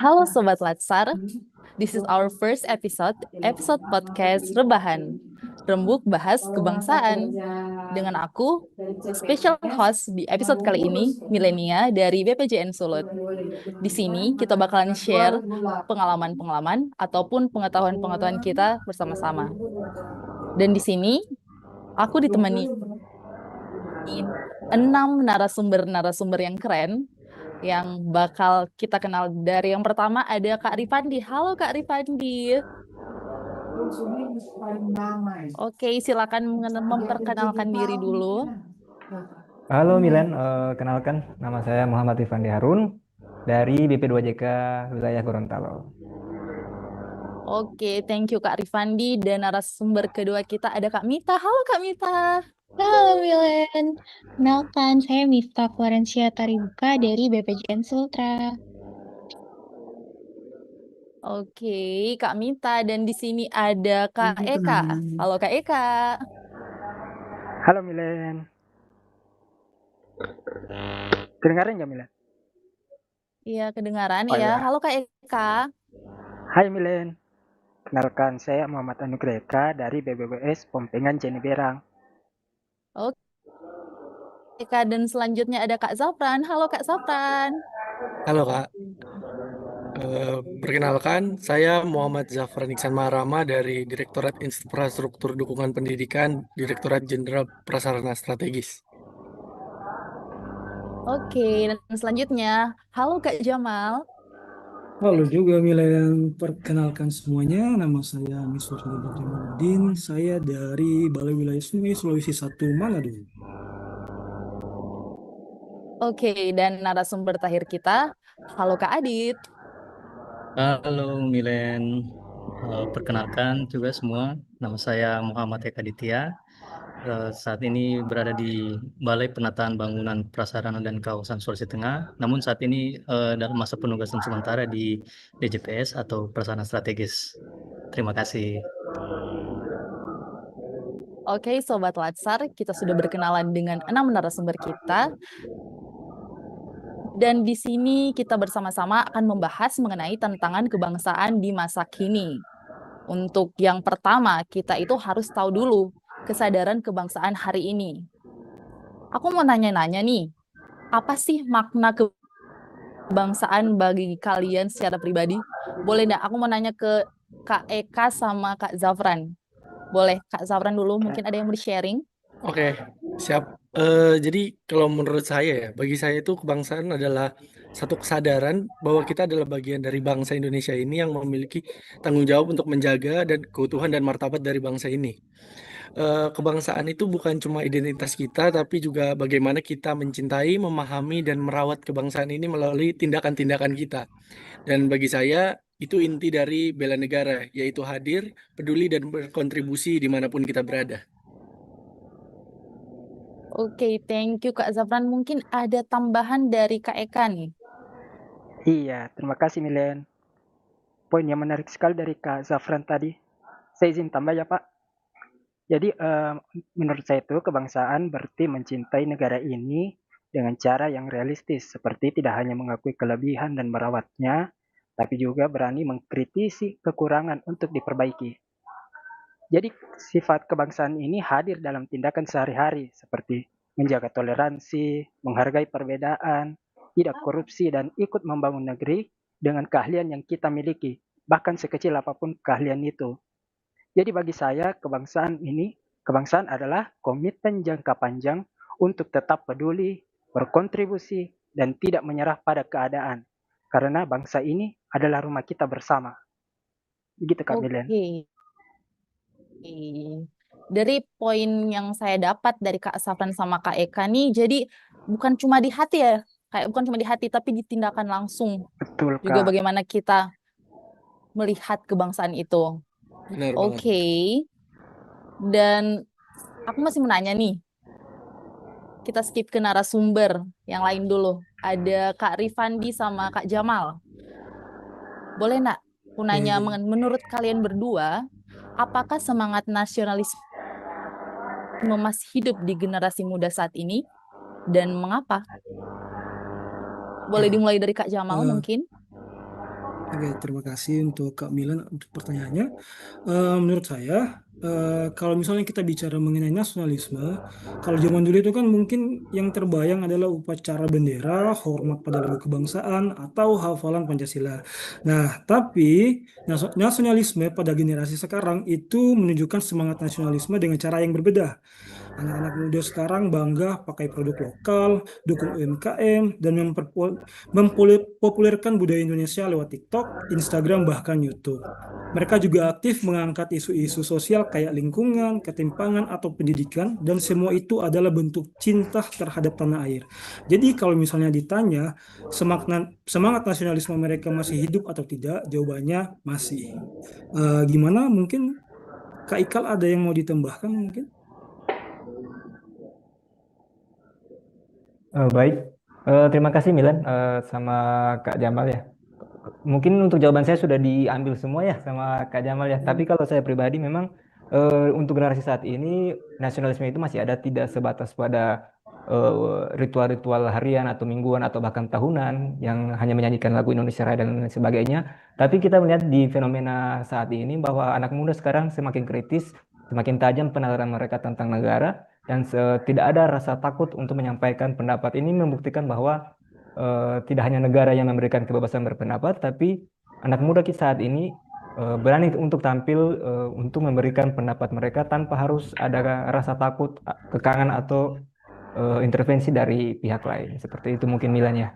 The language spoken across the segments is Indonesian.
Halo Sobat Latsar, this is our first episode podcast Rebahan, Rembuk Bahas Kebangsaan. Dengan aku, special host di episode kali ini, Milenia dari BPJN Sulut. Di sini kita bakalan share pengalaman-pengalaman ataupun pengetahuan-pengetahuan kita bersama-sama. Dan di sini, aku ditemani 6 narasumber-narasumber yang keren yang bakal kita kenal. Dari yang pertama ada Kak Rifandi. Halo Kak Rifandi. Oke, silakan memperkenalkan diri dulu. Halo Milen, kenalkan nama saya Muhammad Rifandi Harun dari BP2JK wilayah Gorontalo. Oke, thank you Kak Rifandi. Dan narasumber kedua kita ada Kak Mita. Halo Kak Mita. Halo Milen, kenalkan saya Mifta Florencia Taribuka dari BPJN Sultra. Oke, Kak Mita. Dan di sini ada Kak Eka. Halo Kak Eka. Halo Milen. Kedengaran nggak Milen? Iya, kedengaran Oh, ya. ya. Halo Kak Eka. Hai Milen. Kenalkan saya Muhammad Anugreka dari BBWS Pompengan Jeniberang. Oke, Kak. Dan selanjutnya ada Kak Zafran. Halo Kak Zafran. Halo Kak, perkenalkan saya Muhammad Zafran Iksan Maharama dari Direktorat Infrastruktur Dukungan Pendidikan, Direktorat Jenderal Prasarana Strategis. Oke, dan selanjutnya, halo Kak Jamal. Halo juga Milen, perkenalkan semuanya, nama saya Miswar Jamaluddin, saya dari Balai Wilayah Sungai Sulawesi 1 Manado. Oke, dan narasumber terakhir kita, halo Kak Adit. Halo Milen, perkenalkan juga semua, nama saya Muhammad Eka Ditya. Saat ini berada di Balai Penataan Bangunan Prasarana dan Kawasan Sulawesi Tengah, namun saat ini dalam masa penugasan sementara di DJPS atau Prasarana Strategis. Terima kasih. Oke, Sobat Latsar, kita sudah berkenalan dengan 6 narasumber kita. Dan di sini kita bersama-sama akan membahas mengenai tantangan kebangsaan di masa kini. Untuk yang pertama, kita itu harus tahu dulu kesadaran kebangsaan hari ini. Aku mau nanya-nanya nih, apa sih makna kebangsaan bagi kalian secara pribadi? Boleh nggak? Aku mau nanya ke Kak Eka sama Kak Zafran. Boleh, Kak Zafran dulu, mungkin ada yang mau di-sharing? Oke, siap. Jadi kalau menurut saya ya, bagi saya itu kebangsaan adalah satu kesadaran bahwa kita adalah bagian dari bangsa Indonesia ini yang memiliki tanggung jawab untuk menjaga dan keutuhan dan martabat dari bangsa ini. Kebangsaan itu bukan cuma identitas kita, tapi juga bagaimana kita mencintai, memahami, dan merawat kebangsaan ini melalui tindakan-tindakan kita. Dan bagi saya, itu inti dari bela negara, yaitu hadir, peduli, dan berkontribusi dimanapun kita berada. Oke, thank you Kak Zafran. Mungkin ada tambahan dari Kak Eka nih. Iya, terima kasih Milen. Poin yang menarik sekali dari Kak Zafran tadi. Saya izin tambah ya Pak. Jadi menurut saya itu kebangsaan berarti mencintai negara ini dengan cara yang realistis, seperti tidak hanya mengakui kelebihan dan merawatnya, tapi juga berani mengkritisi kekurangan untuk diperbaiki. Jadi sifat kebangsaan ini hadir dalam tindakan sehari-hari, seperti menjaga toleransi, menghargai perbedaan, tidak korupsi, dan ikut membangun negeri dengan keahlian yang kita miliki, bahkan sekecil apapun keahlian itu. Jadi bagi saya kebangsaan adalah komitmen jangka panjang untuk tetap peduli, berkontribusi, dan tidak menyerah pada keadaan. Karena bangsa ini adalah rumah kita bersama. Begitu Kak Milen. Oke. Dari poin yang saya dapat dari Kak Safran sama Kak Eka nih, jadi bukan cuma di hati ya, bukan cuma di hati, tapi di tindakan langsung. Betul Kak. Juga bagaimana kita melihat kebangsaan itu. Benar banget. Oke. Dan aku masih menanya nih, kita skip ke narasumber yang lain dulu. Ada Kak Rifandi sama Kak Jamal. Boleh nggak aku nanya, menurut kalian berdua, apakah semangat nasionalisme masih hidup di generasi muda saat ini, dan mengapa? Boleh Ya, dimulai dari Kak Jamal eh, mungkin. oke, terima kasih untuk Kak Milan untuk pertanyaannya. Menurut saya, kalau misalnya kita bicara mengenai nasionalisme, kalau zaman dulu itu kan mungkin yang terbayang adalah upacara bendera, hormat pada lagu kebangsaan, atau hafalan Pancasila. Nah, tapi nasionalisme pada generasi sekarang itu menunjukkan semangat nasionalisme dengan cara yang berbeda. Anak-anak muda sekarang bangga pakai produk lokal, dukung UMKM, dan mempopulerkan budaya Indonesia lewat TikTok, Instagram, bahkan YouTube. Mereka juga aktif mengangkat isu-isu sosial kayak lingkungan, ketimpangan, atau pendidikan, dan semua itu adalah bentuk cinta terhadap tanah air. Jadi kalau misalnya ditanya, semangat nasionalisme mereka masih hidup atau tidak, jawabannya masih. Gimana? Mungkin Kak Ikal ada yang mau ditambahkan mungkin? Baik, terima kasih Milan sama Kak Jamal ya. Mungkin untuk jawaban saya sudah diambil semua ya sama Kak Jamal ya. Tapi kalau saya pribadi memang untuk generasi saat ini nasionalisme itu masih ada, tidak sebatas pada ritual-ritual harian atau mingguan atau bahkan tahunan yang hanya menyanyikan lagu Indonesia Raya dan lain sebagainya. Tapi kita melihat di fenomena saat ini bahwa anak muda sekarang semakin kritis, semakin tajam penalaran mereka tentang negara dan tidak ada rasa takut untuk menyampaikan pendapat. Ini membuktikan bahwa tidak hanya negara yang memberikan kebebasan berpendapat, tapi anak muda kita saat ini berani untuk tampil untuk memberikan pendapat mereka tanpa harus ada rasa takut, kekangan atau intervensi dari pihak lain. Seperti itu mungkin Milan ya.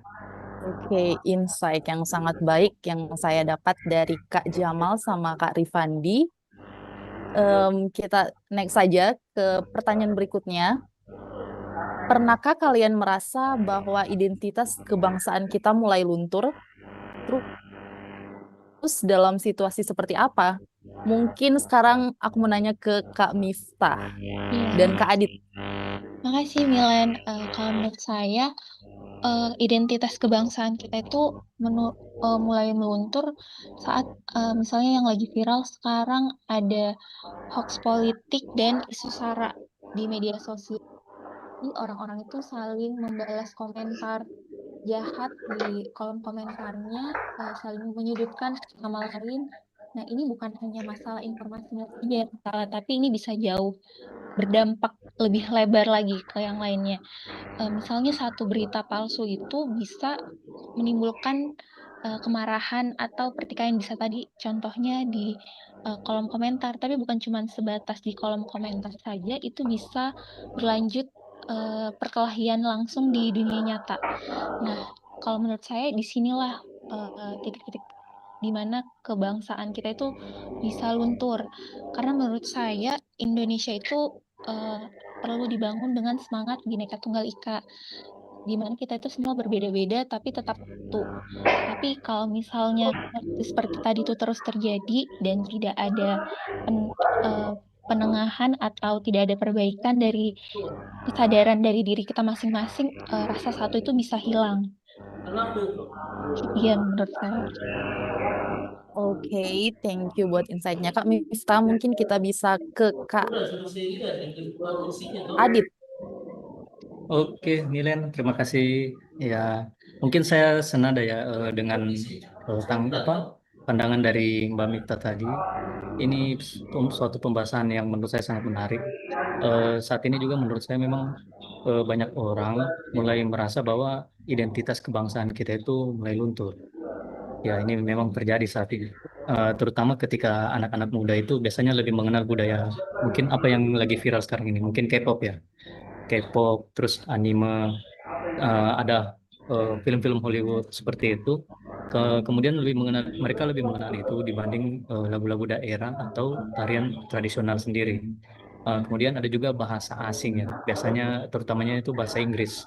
Oke, insight yang sangat baik yang saya dapat dari Kak Jamal sama Kak Rifandi. Kita next saja ke pertanyaan berikutnya. Pernahkah kalian merasa bahwa identitas kebangsaan kita mulai luntur? Terus dalam situasi seperti apa? Mungkin sekarang aku menanya ke Kak Miftah dan Kak Adit. Makasih Milen. Kalau menurut saya, identitas kebangsaan kita itu mulai meluntur saat misalnya yang lagi viral sekarang ada hoax politik dan isu SARA di media sosial. Jadi orang-orang itu saling membalas komentar jahat di kolom komentarnya, saling menyudutkan sama lain. Nah, ini bukan hanya masalah informasinya saja yang salah, tapi ini bisa jauh berdampak lebih lebar lagi ke yang lainnya. Misalnya satu berita palsu itu bisa menimbulkan kemarahan atau pertikaian, bisa tadi contohnya di kolom komentar, tapi bukan cuma sebatas di kolom komentar saja, itu bisa berlanjut perkelahian langsung di dunia nyata. Nah, kalau menurut saya disinilah titik-titik di mana kebangsaan kita itu bisa luntur. Karena menurut saya Indonesia itu perlu dibangun dengan semangat Bhinneka Tunggal Ika, di mana kita itu semua berbeda-beda tapi tetap satu. Tapi kalau misalnya seperti tadi itu terus terjadi dan tidak ada penengahan atau tidak ada perbaikan dari kesadaran dari diri kita masing-masing, rasa satu itu bisa hilang. Sekian menurut saya. Oke, thank you buat insight-nya Kak Miftah. Mungkin kita bisa ke Kak Adit. Oke, Milen, terima kasih. Ya, mungkin saya senada ya dengan pandangan dari Mbak Mita tadi. Ini suatu pembahasan yang menurut saya sangat menarik. Saat ini juga menurut saya memang banyak orang mulai merasa bahwa identitas kebangsaan kita itu mulai luntur. Ya, ini memang terjadi saat ini. Terutama ketika anak-anak muda itu biasanya lebih mengenal budaya. Mungkin apa yang lagi viral sekarang ini, mungkin K-pop ya. K-pop, terus anime, ada film-film Hollywood seperti itu. Kemudian mereka lebih mengenal itu dibanding lagu-lagu daerah atau tarian tradisional sendiri. Kemudian ada juga bahasa asing ya, biasanya terutamanya itu bahasa Inggris.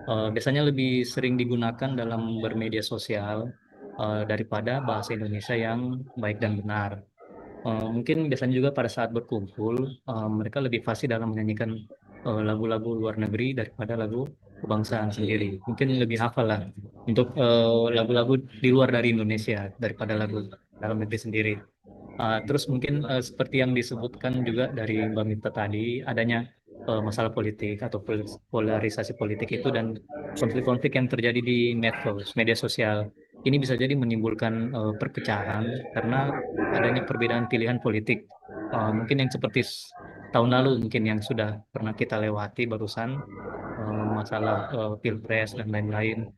Biasanya lebih sering digunakan dalam bermedia sosial daripada bahasa Indonesia yang baik dan benar. Mungkin biasanya juga pada saat berkumpul, mereka lebih fasih dalam menyanyikan lagu-lagu luar negeri daripada lagu kebangsaan sendiri. Mungkin lebih hafal lah untuk lagu-lagu di luar dari Indonesia daripada lagu dalam negeri sendiri. Terus mungkin seperti yang disebutkan juga dari Mbak Mita tadi, adanya masalah politik atau polarisasi politik itu dan konflik-konflik yang terjadi di medsos, media sosial. Ini bisa jadi menimbulkan perpecahan karena adanya perbedaan pilihan politik. Mungkin yang seperti tahun lalu mungkin yang sudah pernah kita lewati barusan, masalah pilpres dan lain-lain.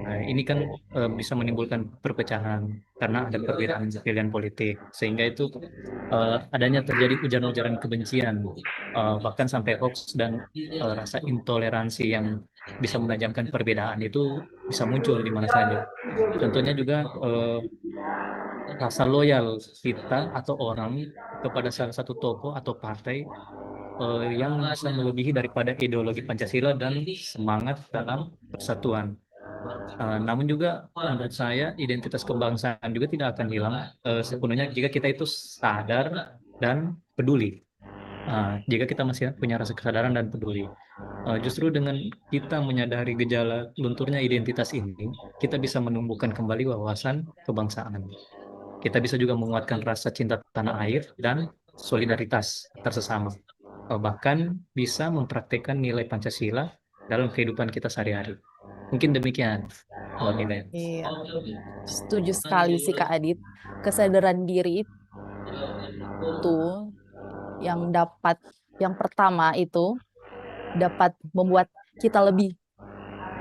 Nah, ini kan bisa menimbulkan perpecahan karena ada perbedaan pilihan politik, sehingga itu adanya terjadi ujaran-ujaran kebencian, bahkan sampai hoax dan rasa intoleransi yang bisa menajamkan perbedaan itu bisa muncul di mana saja. Contohnya juga rasa loyal kita atau orang kepada salah satu tokoh atau partai yang bisa melebihi daripada ideologi Pancasila dan semangat dalam persatuan. Namun juga menurut saya identitas kebangsaan juga tidak akan hilang sepenuhnya jika kita itu sadar dan peduli. Jika kita masih punya rasa kesadaran dan peduli. Justru dengan kita menyadari gejala lunturnya identitas ini, kita bisa menumbuhkan kembali wawasan kebangsaan. Kita bisa juga menguatkan rasa cinta tanah air dan solidaritas antar sesama. Bahkan bisa mempraktekkan nilai Pancasila dalam kehidupan kita sehari-hari. Mungkin demikian. Nilai. Iya, setuju sekali sih Kak Adit. Kesadaran diri itu yang pertama itu dapat membuat kita lebih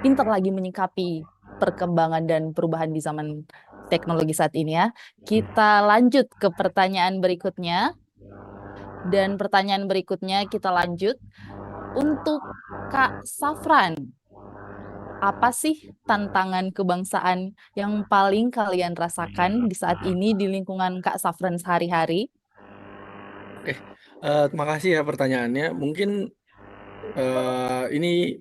pintar lagi menyikapi perkembangan dan perubahan di zaman teknologi saat ini ya. Kita lanjut ke pertanyaan berikutnya. Dan pertanyaan berikutnya kita lanjut untuk Kak Safran. Apa sih tantangan kebangsaan yang paling kalian rasakan di saat ini di lingkungan Kak Safran sehari-hari? Oke, terima kasih ya pertanyaannya. Mungkin ini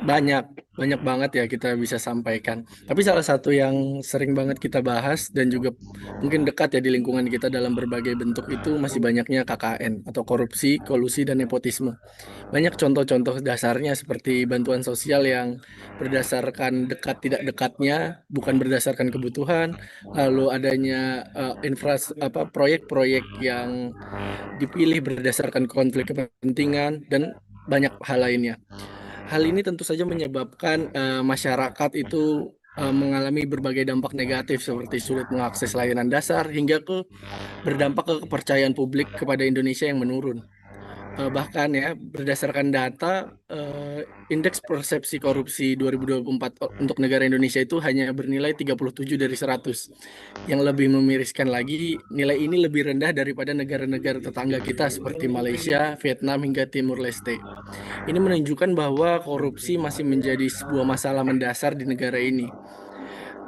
banyak banget ya kita bisa sampaikan. Tapi salah satu yang sering banget kita bahas dan juga mungkin dekat ya di lingkungan kita dalam berbagai bentuk itu masih banyaknya KKN atau korupsi, kolusi, dan nepotisme. Banyak contoh-contoh dasarnya seperti bantuan sosial yang berdasarkan dekat tidak dekatnya, bukan berdasarkan kebutuhan. Lalu adanya proyek-proyek yang dipilih berdasarkan konflik kepentingan dan banyak hal lainnya. Hal ini tentu saja menyebabkan masyarakat itu mengalami berbagai dampak negatif seperti sulit mengakses layanan dasar hingga berdampak ke kepercayaan publik kepada Indonesia yang menurun. Bahkan ya berdasarkan data indeks persepsi korupsi 2024 untuk negara Indonesia itu hanya bernilai 37 dari 100. Yang lebih memiriskan lagi, nilai ini lebih rendah daripada negara-negara tetangga kita seperti Malaysia, Vietnam, hingga Timur Leste. Ini menunjukkan bahwa korupsi masih menjadi sebuah masalah mendasar di negara ini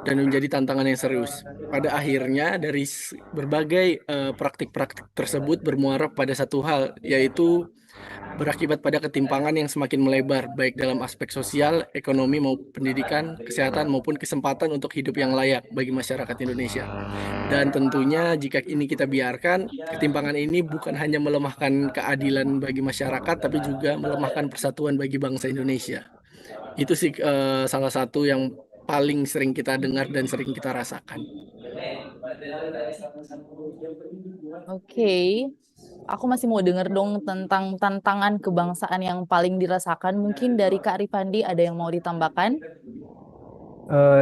dan menjadi tantangan yang serius. Pada akhirnya dari berbagai praktik-praktik tersebut bermuara pada satu hal, yaitu berakibat pada ketimpangan yang semakin melebar, baik dalam aspek sosial, ekonomi, maupun pendidikan, kesehatan, maupun kesempatan untuk hidup yang layak bagi masyarakat Indonesia. Dan tentunya jika ini kita biarkan, ketimpangan ini bukan hanya melemahkan keadilan bagi masyarakat, tapi juga melemahkan persatuan bagi bangsa Indonesia. Itu sih salah satu yang paling sering kita dengar dan sering kita rasakan. Oke, aku masih mau denger dong tentang tantangan kebangsaan yang paling dirasakan. Mungkin dari Kak Rifandi ada yang mau ditambahkan?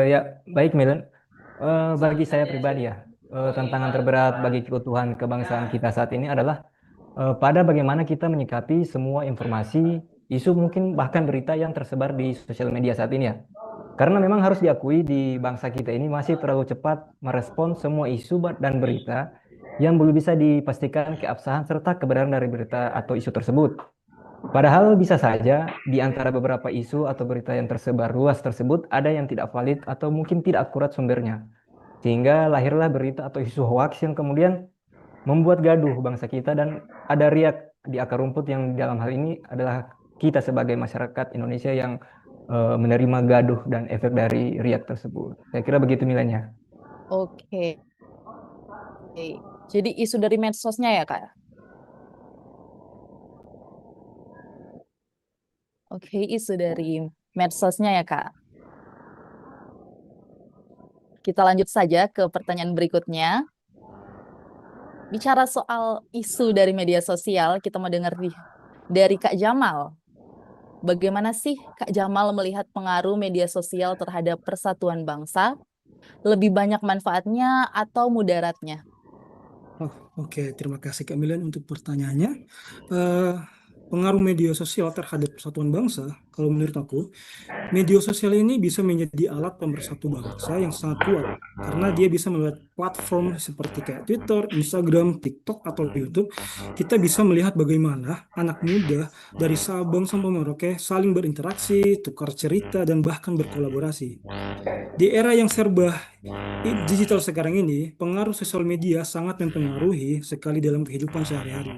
Ya, baik Milen. Bagi saya pribadi ya, tantangan terberat bagi keutuhan kebangsaan kita saat ini adalah pada bagaimana kita menyikapi semua informasi, isu mungkin bahkan berita yang tersebar di sosial media saat ini ya. Karena memang harus diakui di bangsa kita ini masih terlalu cepat merespon semua isu dan berita yang belum bisa dipastikan keabsahan serta kebenaran dari berita atau isu tersebut. Padahal bisa saja di antara beberapa isu atau berita yang tersebar luas tersebut ada yang tidak valid atau mungkin tidak akurat sumbernya. Sehingga lahirlah berita atau isu hoaks yang kemudian membuat gaduh bangsa kita dan ada riak di akar rumput yang dalam hal ini adalah kita sebagai masyarakat Indonesia yang menerima gaduh dan efek dari riak tersebut. Saya kira begitu nilainya. Oke. Jadi isu dari medsosnya ya, Kak? Oke, isu dari medsosnya ya, Kak. Kita lanjut saja ke pertanyaan berikutnya. Bicara soal isu dari media sosial, kita mau dengar Dari Kak Jamal, bagaimana sih Kak Jamal melihat pengaruh media sosial terhadap persatuan bangsa? Lebih banyak manfaatnya atau mudaratnya? Oh, oke. Terima kasih Kak Milen untuk pertanyaannya. Eh, Pengaruh media sosial terhadap persatuan bangsa, kalau menurut aku, media sosial ini bisa menjadi alat pemersatu bangsa yang sangat kuat karena dia bisa melihat platform seperti kayak Twitter, Instagram, TikTok, atau YouTube. Kita bisa melihat bagaimana anak muda dari Sabang sampai Merauke saling berinteraksi, tukar cerita, dan bahkan berkolaborasi. Di era yang serba digital sekarang ini, pengaruh sosial media sangat mempengaruhi sekali dalam kehidupan sehari-hari.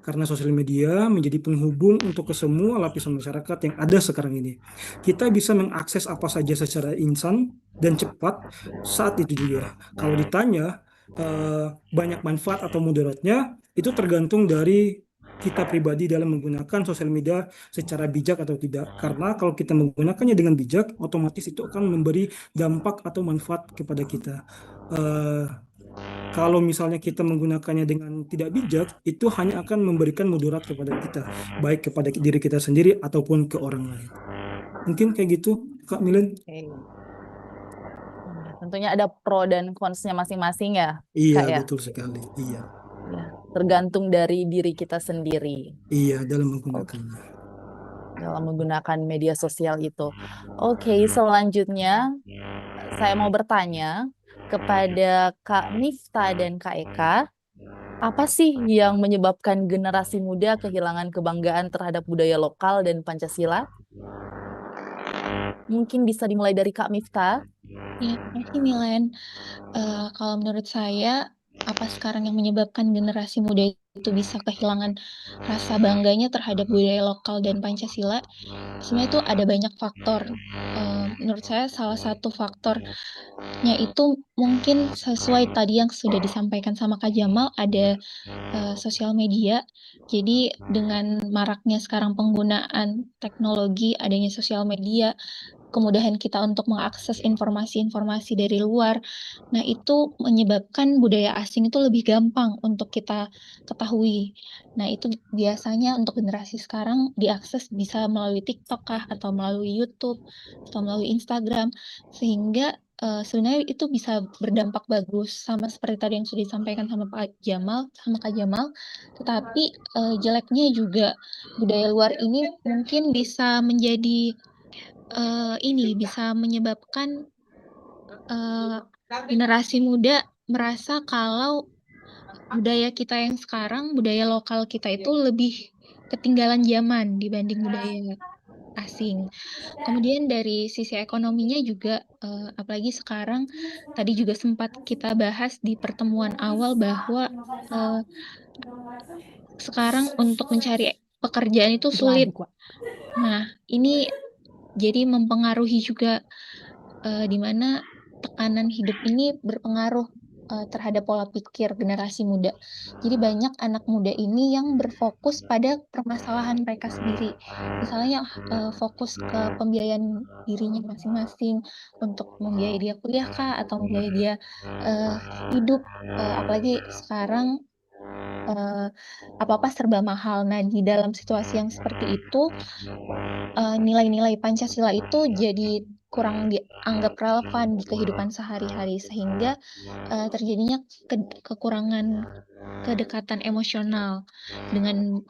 Karena sosial media menjadi penghubung untuk ke semua lapisan masyarakat yang ada sekarang ini. Kita bisa mengakses apa saja secara instan dan cepat saat itu juga. Kalau ditanya banyak manfaat atau mudaratnya, itu tergantung dari kita pribadi dalam menggunakan sosial media secara bijak atau tidak. Karena kalau kita menggunakannya dengan bijak, otomatis itu akan memberi dampak atau manfaat kepada kita. Eh, Kalau misalnya kita menggunakannya dengan tidak bijak, itu hanya akan memberikan mudarat kepada kita, baik kepada diri kita sendiri ataupun ke orang lain. Mungkin kayak gitu, Kak Milen. Oke. Tentunya ada pro dan cons-nya masing-masing ya, Iya, Kak ya. betul sekali. Iya, Ya, tergantung dari diri kita sendiri iya dalam menggunakannya. dalam menggunakan media sosial itu. Oke, selanjutnya saya mau bertanya kepada Kak Mifta dan Kak Eka, apa sih yang menyebabkan generasi muda kehilangan kebanggaan terhadap budaya lokal dan Pancasila? Mungkin bisa dimulai dari Kak Mifta. Ya, makasih Milen. Kalau menurut saya, apa sekarang yang menyebabkan generasi muda itu bisa kehilangan rasa bangganya terhadap budaya lokal dan Pancasila? Sebenarnya itu ada banyak faktor. Menurut saya salah satu faktornya itu mungkin sesuai tadi yang sudah disampaikan sama Kak Jamal, ada sosial media. Jadi dengan maraknya sekarang penggunaan teknologi, adanya sosial media, kemudahan kita untuk mengakses informasi-informasi dari luar. Nah, itu menyebabkan budaya asing itu lebih gampang untuk kita ketahui. Nah, itu biasanya untuk generasi sekarang diakses bisa melalui TikTok kah, atau melalui YouTube, atau melalui Instagram. Sehingga sebenarnya itu bisa berdampak bagus, sama seperti tadi yang sudah disampaikan sama Kak Jamal. Tetapi jeleknya juga budaya luar ini mungkin bisa menjadi bisa menyebabkan generasi muda merasa kalau budaya kita yang sekarang, budaya lokal kita itu lebih ketinggalan zaman dibanding budaya asing. Kemudian dari sisi ekonominya juga, apalagi sekarang tadi juga sempat kita bahas di pertemuan awal bahwa, eee, sekarang untuk mencari pekerjaan itu sulit. Nah, ini jadi mempengaruhi juga, di mana tekanan hidup ini berpengaruh, terhadap pola pikir generasi muda. Jadi banyak anak muda ini yang berfokus pada permasalahan mereka sendiri. Misalnya, fokus ke pembiayaan dirinya masing-masing, untuk membiayai dia kuliah kah, atau membiayai dia, eee, hidup, apalagi sekarang, apa-apa serba mahal. Nah, di dalam situasi yang seperti itu, nilai-nilai Pancasila itu jadi kurang dianggap relevan di kehidupan sehari-hari sehingga, terjadinya kekurangan kedekatan emosional dengan,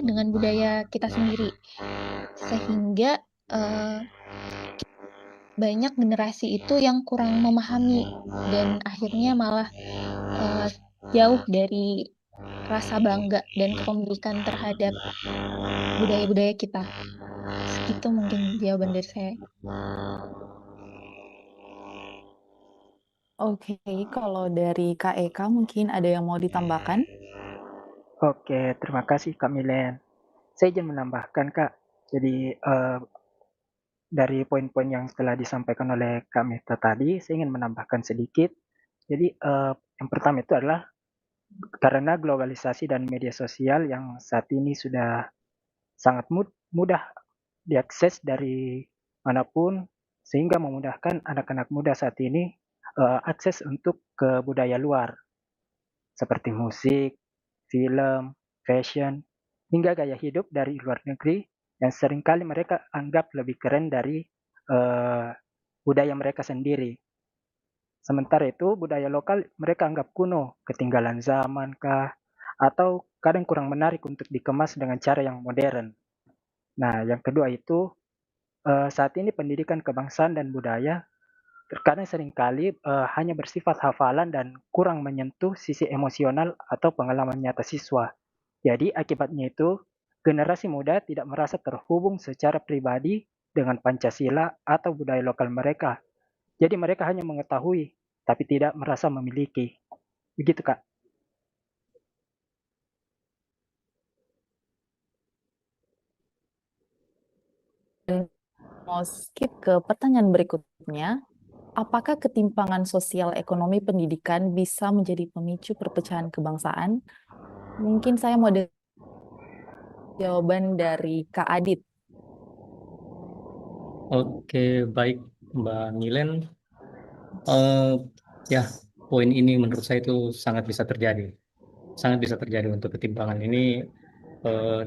dengan budaya kita sendiri. Sehingga, banyak generasi itu yang kurang memahami dan akhirnya malah, jauh dari rasa bangga dan kepemilikan terhadap budaya-budaya kita. Segitu mungkin jawaban dari saya. Oke, kalau dari Kak Eka mungkin ada yang mau ditambahkan? Oke, terima kasih Kak Milen. Saya izin menambahkan Kak. Jadi dari poin-poin yang telah disampaikan oleh Kak Mifta tadi, saya ingin menambahkan sedikit. Jadi yang pertama itu adalah karena globalisasi dan media sosial yang saat ini sudah sangat mudah diakses dari manapun, sehingga memudahkan anak-anak muda saat ini akses untuk ke budaya luar, seperti musik, film, fashion, hingga gaya hidup dari luar negeri yang seringkali mereka anggap lebih keren dari budaya mereka sendiri. Sementara itu budaya lokal mereka anggap kuno, ketinggalan zaman kah, atau kadang kurang menarik untuk dikemas dengan cara yang modern. Nah, yang kedua itu saat ini pendidikan kebangsaan dan budaya terkadang seringkali hanya bersifat hafalan dan kurang menyentuh sisi emosional atau pengalaman nyata siswa. Jadi akibatnya itu generasi muda tidak merasa terhubung secara pribadi dengan Pancasila atau budaya lokal mereka. Jadi mereka hanya mengetahui tapi tidak merasa memiliki. Begitu, Kak. Dan mau skip ke pertanyaan berikutnya. Apakah ketimpangan sosial ekonomi pendidikan bisa menjadi pemicu perpecahan kebangsaan? Mungkin saya mau jawaban dari Kak Adit. Oke, baik Mbak Milen. Ya, poin ini menurut saya itu sangat bisa terjadi. Sangat bisa terjadi untuk ketimpangan ini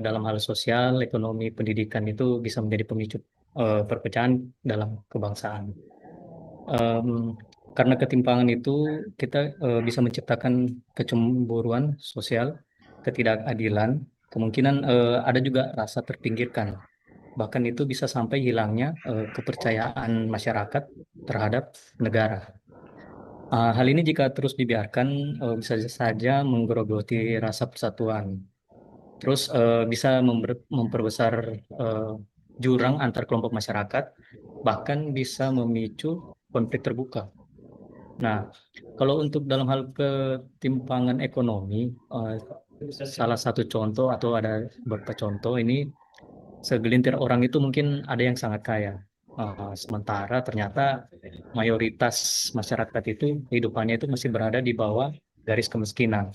dalam hal sosial, ekonomi, pendidikan itu bisa menjadi pemicu perpecahan dalam kebangsaan. Karena ketimpangan itu kita bisa menciptakan kecemburuan sosial, ketidakadilan, kemungkinan ada juga rasa terpinggirkan. Bahkan itu bisa sampai hilangnya kepercayaan masyarakat terhadap negara. Hal ini jika terus dibiarkan bisa saja menggerogoti rasa persatuan. Terus bisa memperbesar jurang antar kelompok masyarakat, bahkan bisa memicu konflik terbuka. Nah, kalau untuk dalam hal ketimpangan ekonomi, salah satu contoh atau ada beberapa contoh ini, segelintir orang itu mungkin ada yang sangat kaya. Sementara ternyata mayoritas masyarakat itu kehidupannya itu masih berada di bawah garis kemiskinan.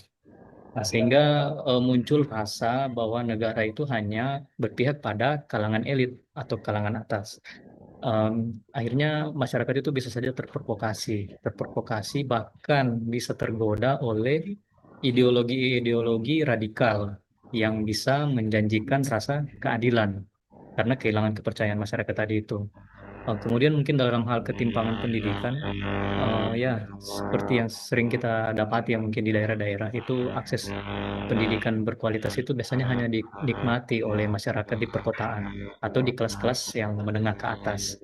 Nah, sehingga muncul rasa bahwa negara itu hanya berpihak pada kalangan elit atau kalangan atas. Akhirnya masyarakat itu bisa saja terprovokasi bahkan bisa tergoda oleh ideologi-ideologi radikal yang bisa menjanjikan rasa keadilan karena kehilangan kepercayaan masyarakat tadi itu. Kemudian mungkin dalam hal ketimpangan pendidikan, ya seperti yang sering kita dapati yang mungkin di daerah-daerah itu akses pendidikan berkualitas itu biasanya hanya dinikmati oleh masyarakat di perkotaan atau di kelas-kelas yang menengah ke atas.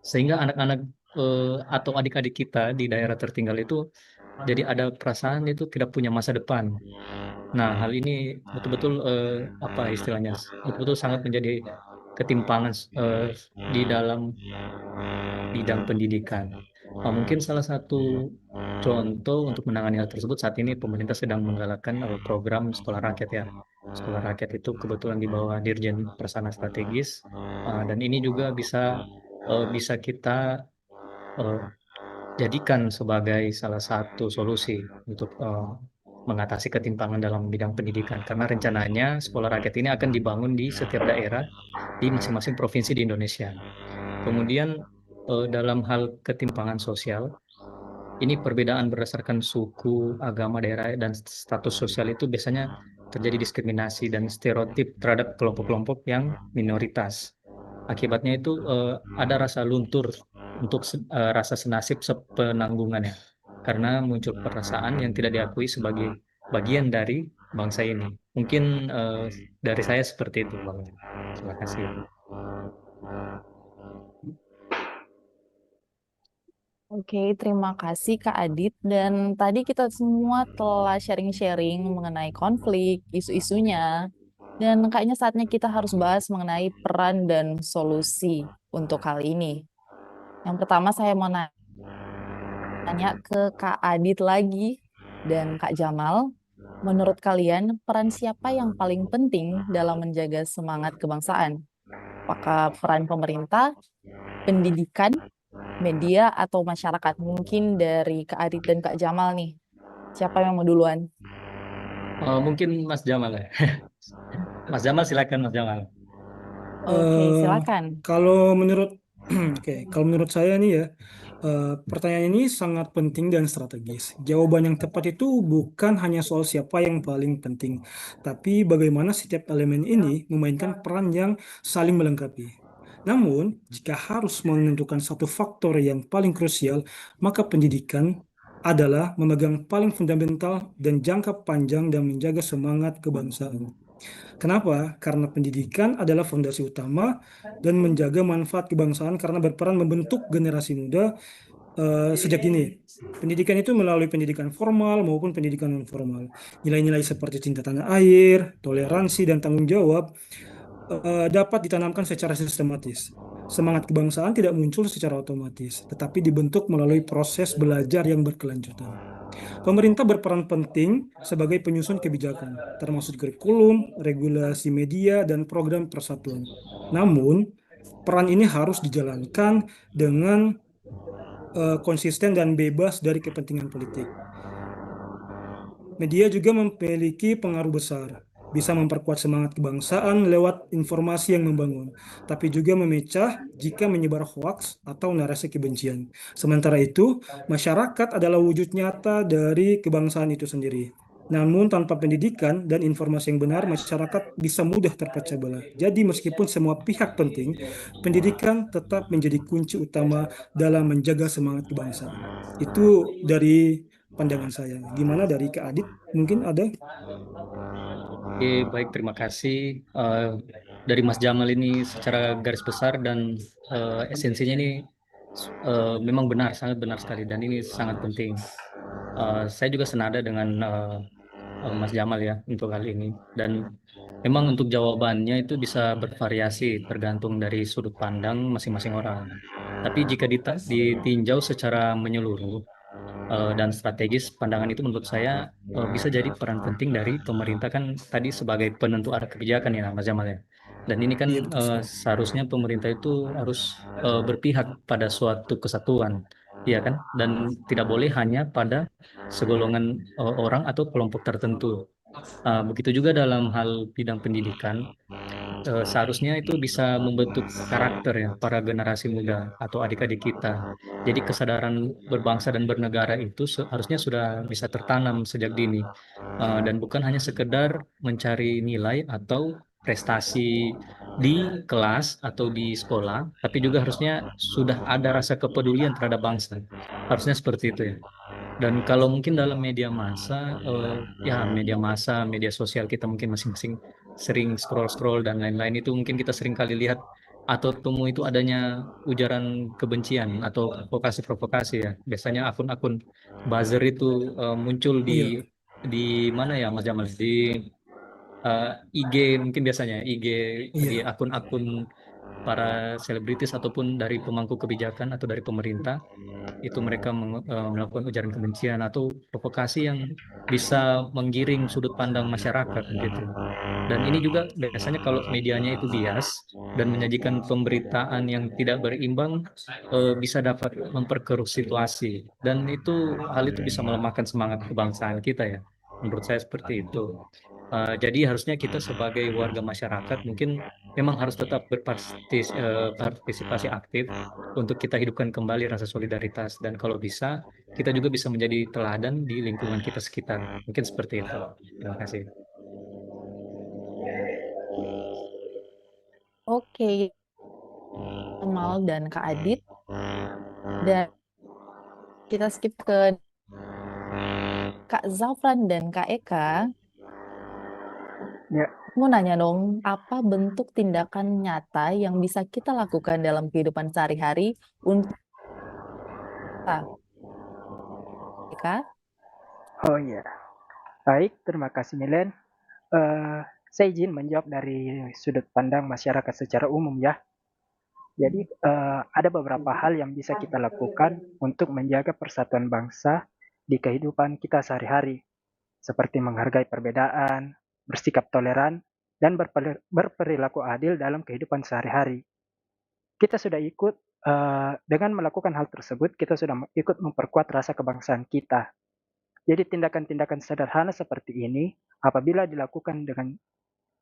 Sehingga anak-anak atau adik-adik kita di daerah tertinggal itu jadi ada perasaan itu tidak punya masa depan. Nah, hal ini betul-betul apa istilahnya? Betul-betul sangat menjadi ketimpangan di dalam bidang pendidikan. Mungkin salah satu contoh untuk menangani hal tersebut saat ini pemerintah sedang menggalakkan program sekolah rakyat ya. Sekolah rakyat itu kebetulan di bawah Dirjen Persana Strategis dan ini juga bisa kita jadikan sebagai salah satu solusi untuk mengatasi ketimpangan dalam bidang pendidikan karena rencananya sekolah rakyat ini akan dibangun di setiap daerah di masing-masing provinsi di Indonesia. Kemudian dalam hal ketimpangan sosial, ini perbedaan berdasarkan suku, agama, daerah, dan status sosial itu biasanya terjadi diskriminasi dan stereotip terhadap kelompok-kelompok yang minoritas. Akibatnya itu ada rasa luntur untuk rasa senasib sepenanggungannya, karena muncul perasaan yang tidak diakui sebagai bagian dari bangsa ini. Mungkin dari saya seperti itu, Bang. Terima kasih. Oke, terima kasih Kak Adit. Dan tadi kita semua telah sharing-sharing mengenai konflik, isu-isunya. Dan kayaknya saatnya kita harus bahas mengenai peran dan solusi untuk hal ini. Yang pertama saya mau nanya ke Kak Adit lagi dan Kak Jamal. Menurut kalian, peran siapa yang paling penting dalam menjaga semangat kebangsaan? Apakah peran pemerintah, pendidikan, media, atau masyarakat? Mungkin dari Kak Adit dan Kak Jamal nih. Siapa yang mau duluan? Mungkin Mas Jamal ya. Mas Jamal silakan Mas Jamal. Oke, silakan. Kalau menurut kalau menurut saya nih ya, Pertanyaan ini sangat penting dan strategis. Jawaban yang tepat itu bukan hanya soal siapa yang paling penting, tapi bagaimana setiap elemen ini memainkan peran yang saling melengkapi. Namun, jika harus menentukan satu faktor yang paling krusial, maka pendidikan adalah memegang paling fundamental dan jangka panjang dan menjaga semangat kebangsaan. Kenapa? Karena pendidikan adalah fondasi utama dan menjaga manfaat kebangsaan karena berperan membentuk generasi muda sejak dini. Pendidikan itu melalui pendidikan formal maupun pendidikan non formal. Nilai-nilai seperti cinta tanah air, toleransi, dan tanggung jawab dapat ditanamkan secara sistematis. Semangat kebangsaan tidak muncul secara otomatis, tetapi dibentuk melalui proses belajar yang berkelanjutan. Pemerintah berperan penting sebagai penyusun kebijakan, termasuk kurikulum, regulasi media, dan program persatuan. Namun, peran ini harus dijalankan dengan konsisten dan bebas dari kepentingan politik. Media juga memiliki pengaruh besar, bisa memperkuat semangat kebangsaan lewat informasi yang membangun, tapi juga memecah jika menyebar hoaks atau narasi kebencian. Sementara itu, masyarakat adalah wujud nyata dari kebangsaan itu sendiri. Namun tanpa pendidikan dan informasi yang benar, masyarakat bisa mudah terpecah belah. Jadi meskipun semua pihak penting, pendidikan tetap menjadi kunci utama dalam menjaga semangat kebangsaan. Itu dari pandangan saya. Gimana dari Kak Adit? Mungkin ada? Oke, baik, terima kasih. Dari Mas Jamal ini secara garis besar dan esensinya ini memang benar, sangat benar sekali, dan ini sangat penting. Saya juga senada dengan Mas Jamal ya untuk hal ini. Dan memang untuk jawabannya itu bisa bervariasi tergantung dari sudut pandang masing-masing orang. Tapi jika ditinjau secara menyeluruh dan strategis, pandangan itu menurut saya bisa jadi peran penting dari pemerintah kan tadi sebagai penentu arah kebijakan ya Mas Jamal ya. Dan ini kan Iya, betul sekali. seharusnya pemerintah itu harus berpihak pada suatu kesatuan, ya kan? Dan tidak boleh hanya pada segolongan orang atau kelompok tertentu. Begitu juga dalam hal bidang pendidikan, seharusnya itu bisa membentuk karakter ya para generasi muda atau adik-adik kita. Jadi kesadaran berbangsa dan bernegara itu seharusnya sudah bisa tertanam sejak dini. Dan bukan hanya sekedar mencari nilai atau prestasi di kelas atau di sekolah, tapi juga harusnya sudah ada rasa kepedulian terhadap bangsa. Harusnya seperti itu ya. Dan kalau mungkin dalam media massa, ya media massa, media sosial kita mungkin masing-masing sering scroll-scroll dan lain-lain, itu mungkin kita sering kali lihat atau temu itu adanya ujaran kebencian atau provokasi-provokasi ya. Biasanya akun-akun buzzer itu muncul Iya, di mana ya Mas Jamal? Di IG mungkin biasanya IG, di iya. akun-akun para selebritis ataupun dari pemangku kebijakan atau dari pemerintah, itu mereka melakukan ujaran kebencian atau provokasi yang bisa menggiring sudut pandang masyarakat gitu. Dan ini juga biasanya kalau medianya itu bias dan menyajikan pemberitaan yang tidak berimbang, bisa dapat memperkeruh situasi, dan hal itu bisa melemahkan semangat kebangsaan kita ya. Menurut saya seperti itu. Jadi harusnya kita sebagai warga masyarakat mungkin memang harus tetap berpartisipasi aktif untuk kita hidupkan kembali rasa solidaritas, dan kalau bisa kita juga bisa menjadi teladan di lingkungan kita sekitar. Mungkin seperti itu. Terima kasih. Oke, Kamal dan Kak Adit. Dan kita skip ke Kak Zafran dan Kak Eka. Ya, Mau nanya dong, apa bentuk tindakan nyata yang bisa kita lakukan dalam kehidupan sehari-hari untuk Eka? oh iya. Baik, terima kasih Milen. Saya izin menjawab dari sudut pandang masyarakat secara umum ya. Jadi ada beberapa hal yang bisa kita lakukan untuk menjaga persatuan bangsa di kehidupan kita sehari-hari, seperti menghargai perbedaan, bersikap toleran, dan berperilaku adil dalam kehidupan sehari-hari. Kita sudah ikut dengan melakukan hal tersebut, kita sudah ikut memperkuat rasa kebangsaan kita. Jadi tindakan-tindakan sederhana seperti ini, apabila dilakukan dengan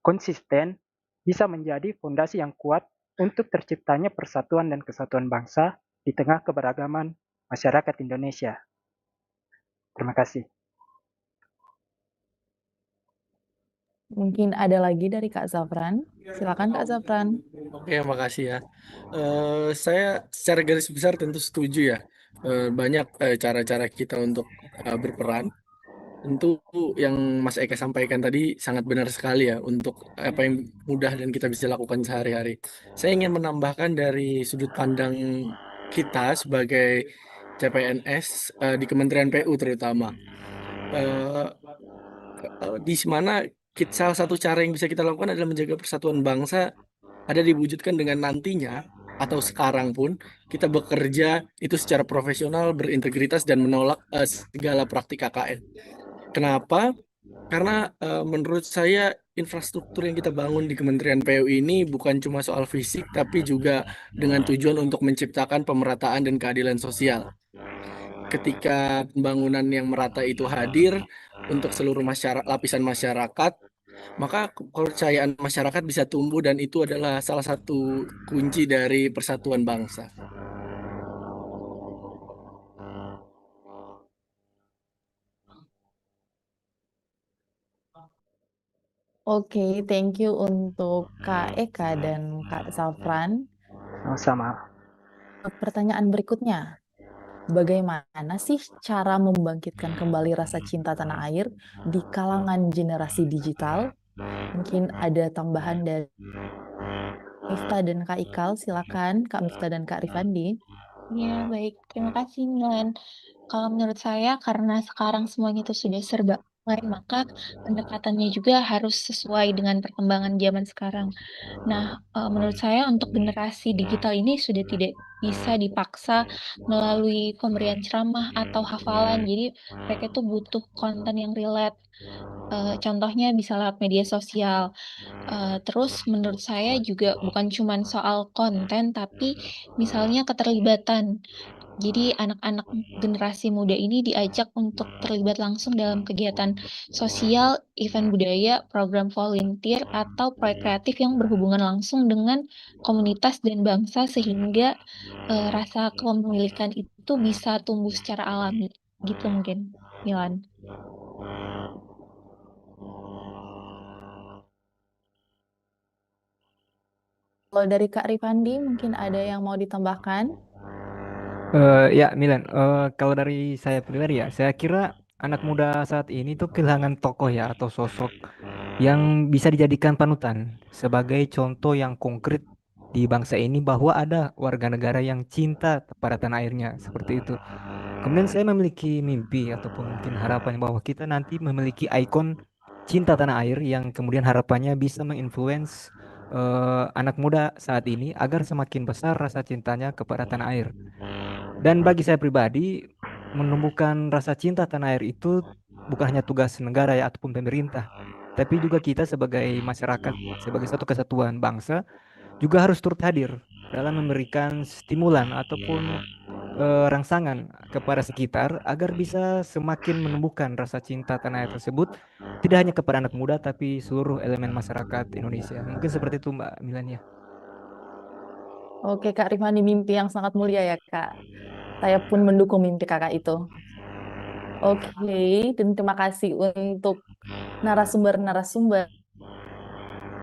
konsisten, bisa menjadi fondasi yang kuat untuk terciptanya persatuan dan kesatuan bangsa di tengah keberagaman masyarakat Indonesia. Terima kasih. Mungkin ada lagi dari Kak Zafran. Silakan Kak Zafran. Oke, makasih ya. Saya secara garis besar tentu setuju ya. Banyak cara-cara kita untuk berperan. Tentu yang Mas Eka sampaikan tadi sangat benar sekali ya untuk apa yang mudah dan kita bisa lakukan sehari-hari. Saya ingin menambahkan dari sudut pandang kita sebagai CPNS di Kementerian PU terutama. Eh, di mana salah satu cara yang bisa kita lakukan adalah menjaga persatuan bangsa ada diwujudkan dengan nantinya atau sekarang pun kita bekerja itu secara profesional, berintegritas dan menolak segala praktik KKN. Kenapa? Karena menurut saya infrastruktur yang kita bangun di Kementerian PU ini bukan cuma soal fisik, tapi juga dengan tujuan untuk menciptakan pemerataan dan keadilan sosial. Ketika pembangunan yang merata itu hadir untuk seluruh lapisan masyarakat, maka kepercayaan masyarakat bisa tumbuh dan itu adalah salah satu kunci dari persatuan bangsa. Oke, thank you untuk Kak Eka dan Kak Zafran. Sama-sama. Pertanyaan berikutnya, bagaimana sih cara membangkitkan kembali rasa cinta tanah air di kalangan generasi digital? Mungkin ada tambahan dari Miftah dan Kak Ikal. Silakan Kak Miftah dan Kak Rifandi. Ya, baik. Terima kasih, Milan. Kalau menurut saya, karena sekarang semuanya itu sudah serba online, maka pendekatannya juga harus sesuai dengan perkembangan zaman sekarang. Nah, menurut saya untuk generasi digital ini sudah tidak bisa dipaksa melalui pemberian ceramah atau hafalan. Jadi mereka itu butuh konten yang relate. Contohnya bisa lewat media sosial. Terus menurut saya juga bukan cuma soal konten, tapi misalnya keterlibatan. Jadi anak-anak generasi muda ini diajak untuk terlibat langsung dalam kegiatan sosial, event budaya, program volunteer, atau proyek kreatif yang berhubungan langsung dengan komunitas dan bangsa sehingga rasa kepemilikan itu bisa tumbuh secara alami. Gitu mungkin, Milan. Kalau dari Kak Rifandi, mungkin ada yang mau ditambahkan? Ya, Milan. Kalau dari saya pribadi ya, saya kira anak muda saat ini tuh kehilangan tokoh ya atau sosok yang bisa dijadikan panutan sebagai contoh yang konkret di bangsa ini bahwa ada warga negara yang cinta pada tanah airnya seperti itu. Kemudian saya memiliki mimpi ataupun mungkin harapan bahwa kita nanti memiliki ikon cinta tanah air yang kemudian harapannya bisa menginfluence anak muda saat ini agar semakin besar rasa cintanya kepada tanah air. Dan bagi saya pribadi, menumbuhkan rasa cinta tanah air itu bukan hanya tugas negara ya ataupun pemerintah, tapi juga kita sebagai masyarakat, sebagai satu kesatuan bangsa, juga harus turut hadir dalam memberikan stimulan ataupun rangsangan kepada sekitar agar bisa semakin menumbuhkan rasa cinta tanah air tersebut, tidak hanya kepada anak muda, tapi seluruh elemen masyarakat Indonesia. Mungkin seperti itu Mbak Milan ya. Oke, Kak Rifandi, mimpi yang sangat mulia ya, Kak. Saya pun mendukung mimpi kakak itu. Oke, dan terima kasih untuk narasumber-narasumber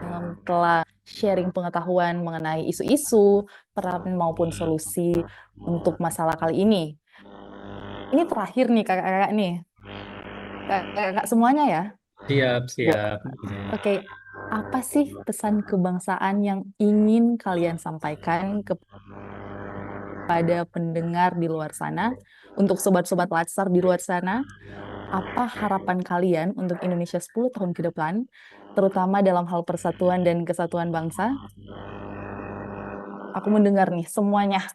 yang telah sharing pengetahuan mengenai isu-isu, peran maupun solusi untuk masalah kali ini. Ini terakhir nih kakak-kakak nih. Kakak semuanya ya. Siap, siap. Oke, apa sih pesan kebangsaan yang ingin kalian sampaikan kepada pendengar di luar sana, untuk sobat-sobat Latsar di luar sana? Apa harapan kalian untuk Indonesia 10 tahun ke depan, terutama dalam hal persatuan dan kesatuan bangsa? Aku mendengar nih semuanya.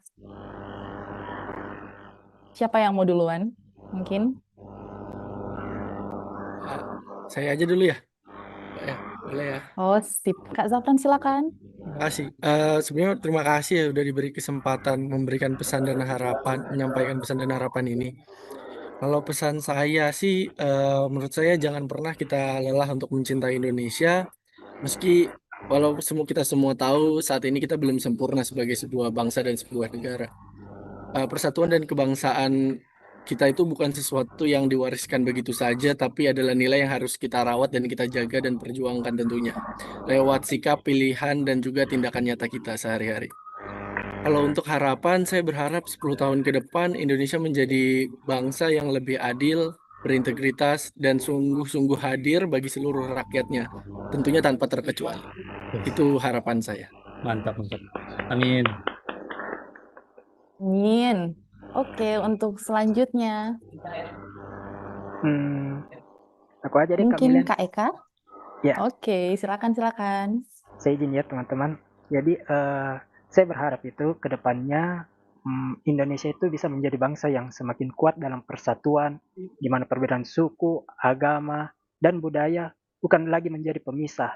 Siapa yang mau duluan? Mungkin? Saya aja dulu ya, Pak ya, boleh ya. Oh, sip. Kak Zafran, silakan. Terima kasih. Sebenarnya terima kasih ya udah diberi kesempatan memberikan pesan dan harapan, menyampaikan pesan dan harapan ini. Kalau pesan saya sih, menurut saya jangan pernah kita lelah untuk mencintai Indonesia, meski kita semua tahu saat ini kita belum sempurna sebagai sebuah bangsa dan sebuah negara. persatuan dan kebangsaan kita itu bukan sesuatu yang diwariskan begitu saja, tapi adalah nilai yang harus kita rawat dan kita jaga dan perjuangkan tentunya lewat sikap, pilihan, dan juga tindakan nyata kita sehari-hari. Kalau untuk harapan, saya berharap 10 tahun ke depan Indonesia menjadi bangsa yang lebih adil, berintegritas, dan sungguh-sungguh hadir bagi seluruh rakyatnya, tentunya tanpa terkecuali. Itu harapan saya. Mantap, mantap. Amin. Amin. Oke, untuk selanjutnya Aku aja deh Kak mungkin Milen. Kak Eka. Ya. Oke, silakan. Saya izin ya teman-teman. Jadi saya berharap itu ke depannya Indonesia itu bisa menjadi bangsa yang semakin kuat dalam persatuan, di mana perbedaan suku, agama, dan budaya bukan lagi menjadi pemisah,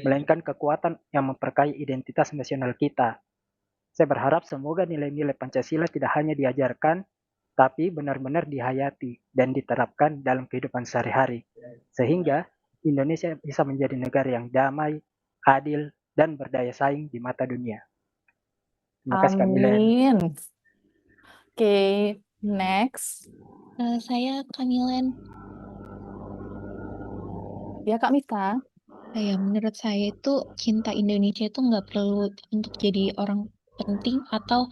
melainkan kekuatan yang memperkaya identitas nasional kita. Saya berharap semoga nilai-nilai Pancasila tidak hanya diajarkan, tapi benar-benar dihayati dan diterapkan dalam kehidupan sehari-hari. Sehingga Indonesia bisa menjadi negara yang damai, adil, dan berdaya saing di mata dunia. Terima kasih Kak Milen. Amin. Oke, next. Saya Kamilen. Ya, Kak Mita. Ya, menurut saya itu cinta Indonesia itu nggak perlu untuk jadi orang penting atau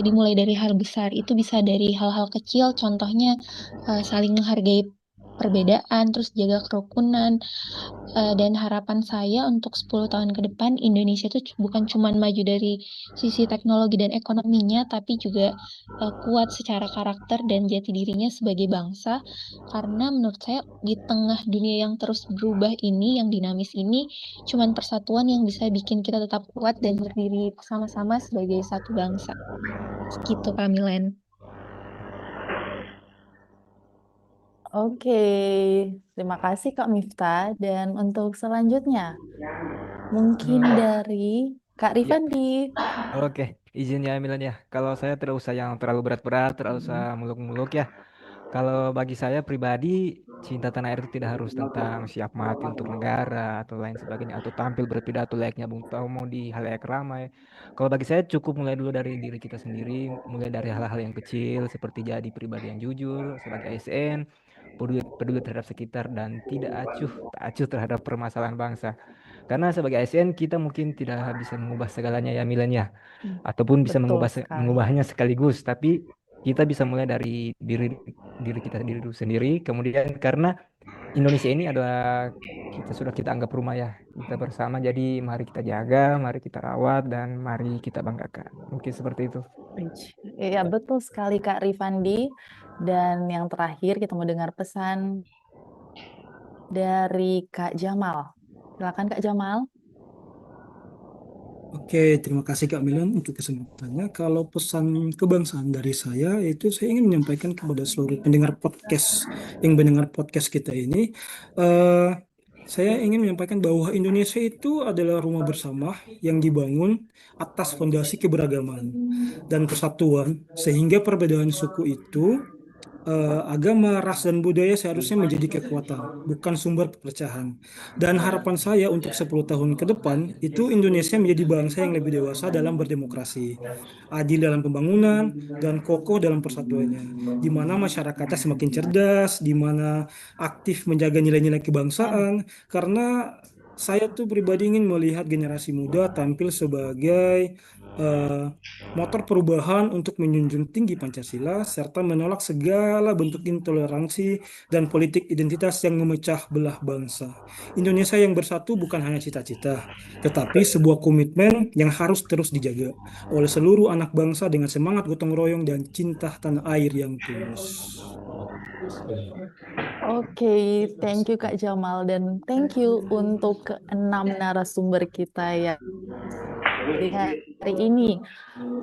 dimulai dari hal besar. Itu bisa dari hal-hal kecil, contohnya saling menghargai perbedaan, terus jaga kerukunan. Dan harapan saya untuk 10 tahun ke depan Indonesia itu bukan cuma maju dari sisi teknologi dan ekonominya, tapi juga kuat secara karakter dan jati dirinya sebagai bangsa. Karena menurut saya di tengah dunia yang terus berubah ini, yang dinamis ini, cuma persatuan yang bisa bikin kita tetap kuat dan berdiri sama-sama sebagai satu bangsa. Gitu Kak Milen. Oke, terima kasih Kak Miftah. Dan untuk selanjutnya, mungkin dari Kak Rifandi. Oke, izin ya Milan ya. Kalau saya tidak usah yang terlalu berat-berat, tidak usah muluk-muluk ya. Kalau bagi saya pribadi, cinta tanah air itu tidak harus tentang siap mati untuk negara atau lain sebagainya, atau tampil berpidato layaknya Bung Tomo di halayak ramai. Kalau bagi saya cukup mulai dulu dari diri kita sendiri, mulai dari hal-hal yang kecil seperti jadi pribadi yang jujur sebagai ASN, peduli terhadap sekitar dan tidak tak acuh terhadap permasalahan bangsa. Karena sebagai ASN kita mungkin tidak bisa mengubah segalanya ya Milan ya, ataupun bisa Betul sekali. mengubahnya sekaligus, tapi kita bisa mulai dari diri kita dulu sendiri. Kemudian karena Indonesia ini adalah kita anggap rumah ya, kita bersama. Jadi mari kita jaga, mari kita rawat, dan mari kita banggakan. Mungkin seperti itu. Iya, betul sekali Kak Rifandi. Dan yang terakhir kita mau dengar pesan dari Kak Jamal. Silakan Kak Jamal. Oke, terima kasih Kak Milan untuk kesempatannya. Kalau pesan kebangsaan dari saya itu saya ingin menyampaikan kepada seluruh pendengar podcast yang mendengar podcast kita ini. Saya ingin menyampaikan bahwa Indonesia itu adalah rumah bersama yang dibangun atas fondasi keberagaman dan persatuan, sehingga perbedaan suku itu agama, ras, dan budaya seharusnya menjadi kekuatan, bukan sumber perpecahan. Dan harapan saya untuk 10 tahun ke depan, itu Indonesia menjadi bangsa yang lebih dewasa dalam berdemokrasi, adil dalam pembangunan, dan kokoh dalam persatuannya, di mana masyarakatnya semakin cerdas, di mana aktif menjaga nilai-nilai kebangsaan, karena saya tuh pribadi ingin melihat generasi muda tampil sebagai motor perubahan untuk menjunjung tinggi Pancasila serta menolak segala bentuk intoleransi dan politik identitas yang memecah belah bangsa. Indonesia yang bersatu bukan hanya cita-cita, tetapi sebuah komitmen yang harus terus dijaga oleh seluruh anak bangsa dengan semangat gotong royong dan cinta tanah air yang tulus. Oke, thank you Kak Jamal dan thank you untuk ke-6 narasumber kita ya di hari ini.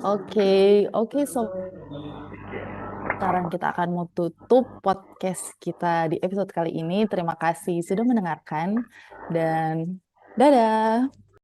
Oke, sekarang kita akan mau tutup podcast kita di episode kali ini. Terima kasih sudah mendengarkan dan dadah.